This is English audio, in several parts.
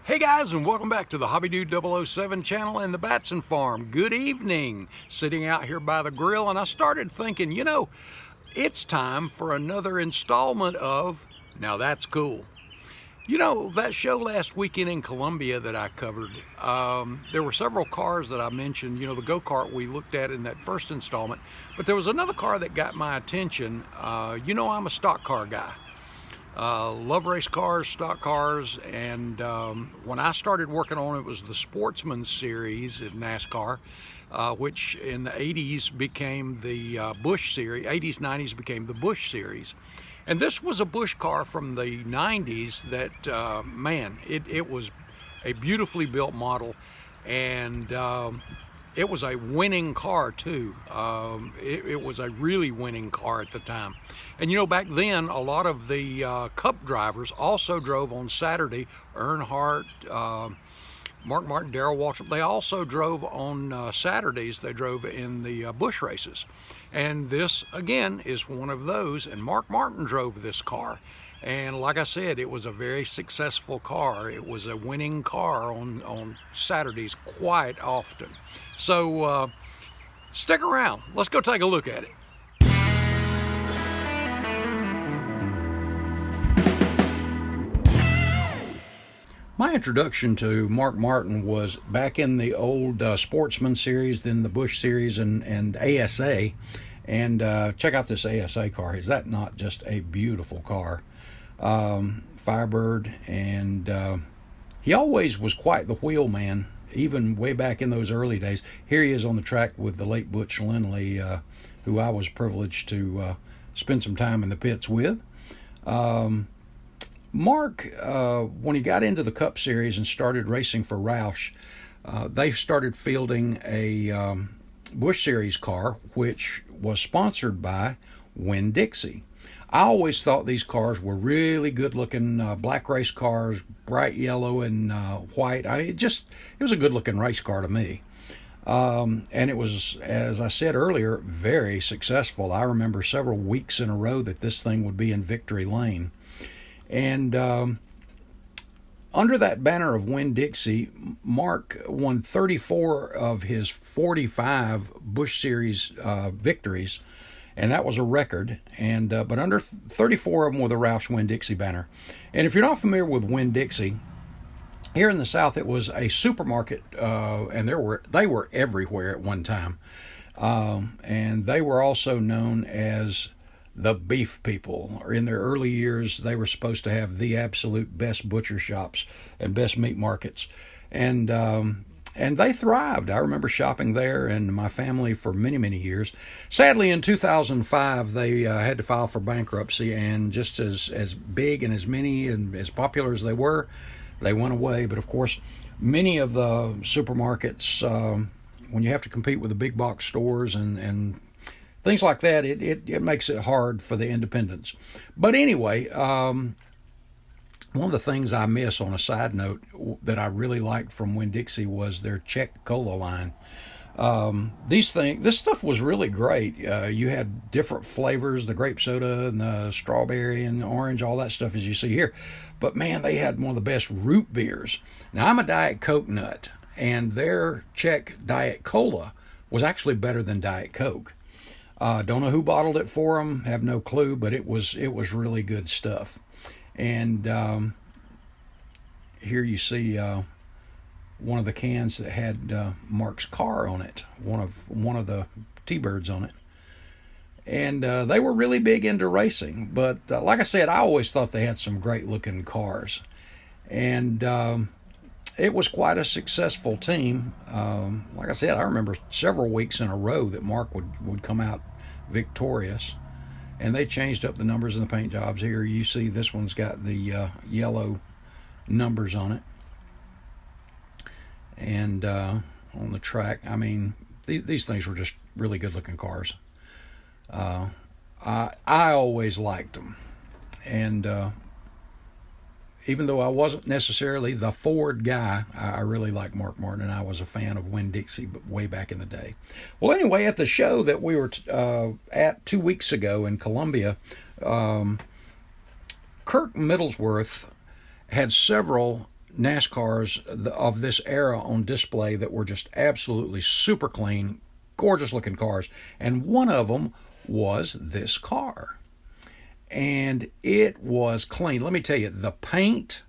Hey guys, and welcome back to the Hobby Dude 007 channel and the Batson farm. Good evening. Sitting out here by the grill, and I started thinking, it's time for another installment of Now That's Cool. That show last weekend in Columbia that I covered, there were several cars that I mentioned, the go-kart we looked at in that first installment, but there was another car that got my attention. I'm a stock car guy. Love race cars, stock cars, and when I started working on it, was the Sportsman Series in NASCAR, which in the 80s became the Busch Series, 80s, 90s became the Busch Series. And this was a Busch car from the 90s that, it was a beautifully built model, and it was a winning car too. It was a really winning car at the time. And back then, a lot of the Cup drivers also drove on Saturday. Earnhardt, Mark Martin, Darrell Waltrip, they also drove on Saturdays. They drove in the Busch races. And this, again, is one of those. And Mark Martin drove this car. And like I said, it was a very successful car. It was a winning car on Saturdays quite often. So stick around. Let's go take a look at it. My introduction to Mark Martin was back in the old Sportsman Series, then the Busch Series, and ASA. And check out this ASA car. Is that not just a beautiful car? Firebird, and he always was quite the wheel man, even way back in those early days. Here he is on the track with the late Butch Lindley, who I was privileged to spend some time in the pits with. Mark, when he got into the Cup Series and started racing for Roush, they started fielding a Busch Series car, which was sponsored by Winn Dixie. I always thought these cars were really good-looking black race cars, bright yellow and white. It was a good-looking race car to me. And it was, as I said earlier, very successful. I remember several weeks in a row that this thing would be in victory lane. And under that banner of Winn Dixie, Mark won 34 of his 45 Busch Series victories, and that was a record. And but under 34 of them with a Roush Winn Dixie banner. And if you're not familiar with Winn Dixie, here in the South it was a supermarket, and they were everywhere at one time, and they were also known as the beef people. In their early years, they were supposed to have the absolute best butcher shops and best meat markets, and they thrived. I remember shopping there and my family for many, many years. Sadly, in 2005, they had to file for bankruptcy, and just as big and as many and as popular as they were, they went away. But of course, many of the supermarkets, when you have to compete with the big box stores and things like that, it makes it hard for the independents. But anyway, one of the things I miss, on a side note, that I really liked from Winn Dixie was their Czech Cola line. This stuff was really great. You had different flavors, the grape soda and the strawberry and the orange, all that stuff as you see here. But man, they had one of the best root beers. Now, I'm a Diet Coke nut, and their Czech Diet Cola was actually better than Diet Coke. Don't know who bottled it for them, have no clue, but it was really good stuff. And here you see one of the cans that had Mark's car on it, one of the T-Birds on it. And they were really big into racing, but like I said, I always thought they had some great looking cars. And it was quite a successful team. Like I said, I remember several weeks in a row that Mark would come out victorious. And they changed up the numbers in the paint jobs. Here you see this one's got the yellow numbers on it. And on the track, I mean, these things were just really good looking cars. I always liked them. And even though I wasn't necessarily the Ford guy, I really liked Mark Martin, and I was a fan of Winn Dixie way back in the day. Well, anyway, at the show that we were at 2 weeks ago in Columbia, Kirk Middlesworth had several NASCARs of this era on display that were just absolutely super clean, gorgeous looking cars. And one of them was this car. And it was clean. Let me tell you, the paint,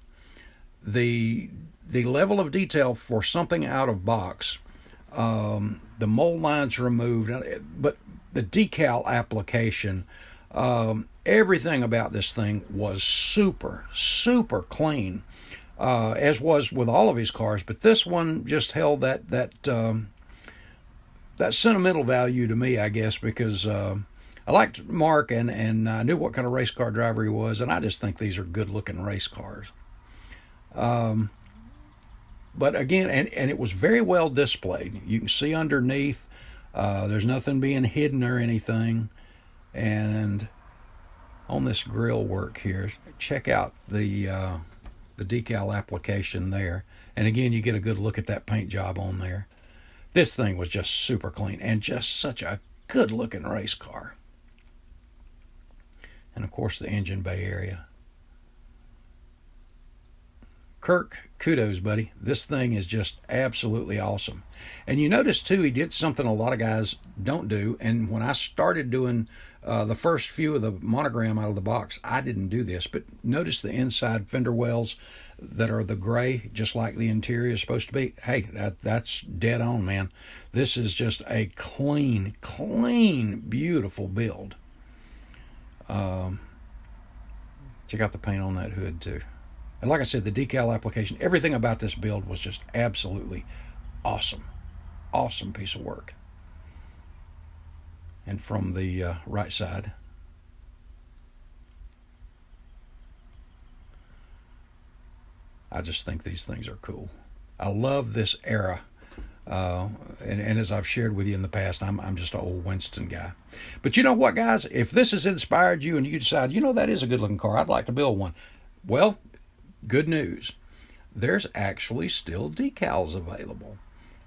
the level of detail for something out of box, the mold lines removed, but the decal application, everything about this thing was super, super clean, as was with all of his cars. But this one just held that sentimental value to me, I guess, because I liked Mark and I knew what kind of race car driver he was, and I just think these are good-looking race cars. But again, and it was very well displayed. You can see underneath. There's nothing being hidden or anything. And on this grill work here, check out the decal application there. And again, you get a good look at that paint job on there. This thing was just super clean and just such a good looking race car. And of course, the engine bay area. Kirk, kudos, buddy. This thing is just absolutely awesome. And you notice, too, he did something a lot of guys don't do. And when I started doing the first few of the monogram out of the box, I didn't do this. But notice the inside fender wells that are the gray, just like the interior is supposed to be. Hey, that's dead on, man. This is just a clean, beautiful build. Check out the paint on that hood, too. And like I said, the decal application, everything about this build was just absolutely awesome. Awesome piece of work. And from the right side, I just think these things are cool. I love this era. And as I've shared with you in the past, I'm just an old Winston guy. But you know what, guys? If this has inspired you and you decide, that is a good-looking car, I'd like to build one. Well, good news. There's actually still decals available.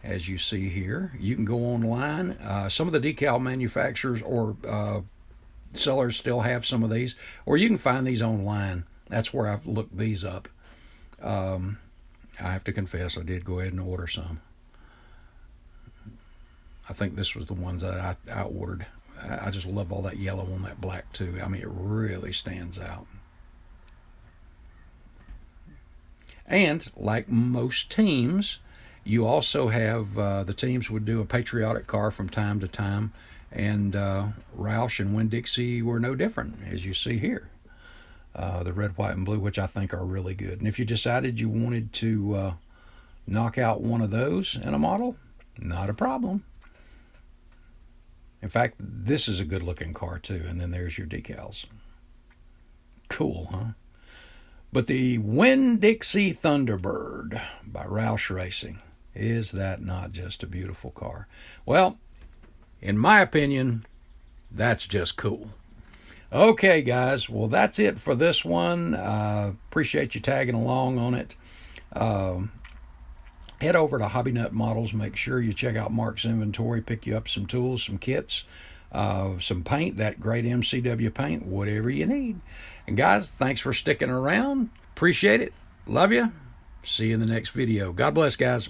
As you see here, you can go online. Some of the decal manufacturers or sellers still have some of these, or you can find these online. That's where I've looked these up. I have to confess, I did go ahead and order some. I think this was the ones that I ordered. I just love all that yellow on that black too. I mean, it really stands out. And like most teams, you also have the teams would do a patriotic car from time to time, and Roush and Winn Dixie were no different, as you see here. The red, white, and blue, which I think are really good. And if you decided you wanted to knock out one of those in a model, not a problem. In fact, this is a good-looking car too, and then there's your decals. Cool, huh? But the Winn Dixie Thunderbird by Roush Racing, is that not just a beautiful car? Well, in my opinion, that's just cool. Okay, guys, well, that's it for this one. Appreciate you tagging along on it. Head over to HobbyNut Models. Make sure you check out Mark's inventory. Pick you up some tools, some kits, some paint, that great MCW paint, whatever you need. And guys, thanks for sticking around. Appreciate it. Love you. See you in the next video. God bless, guys.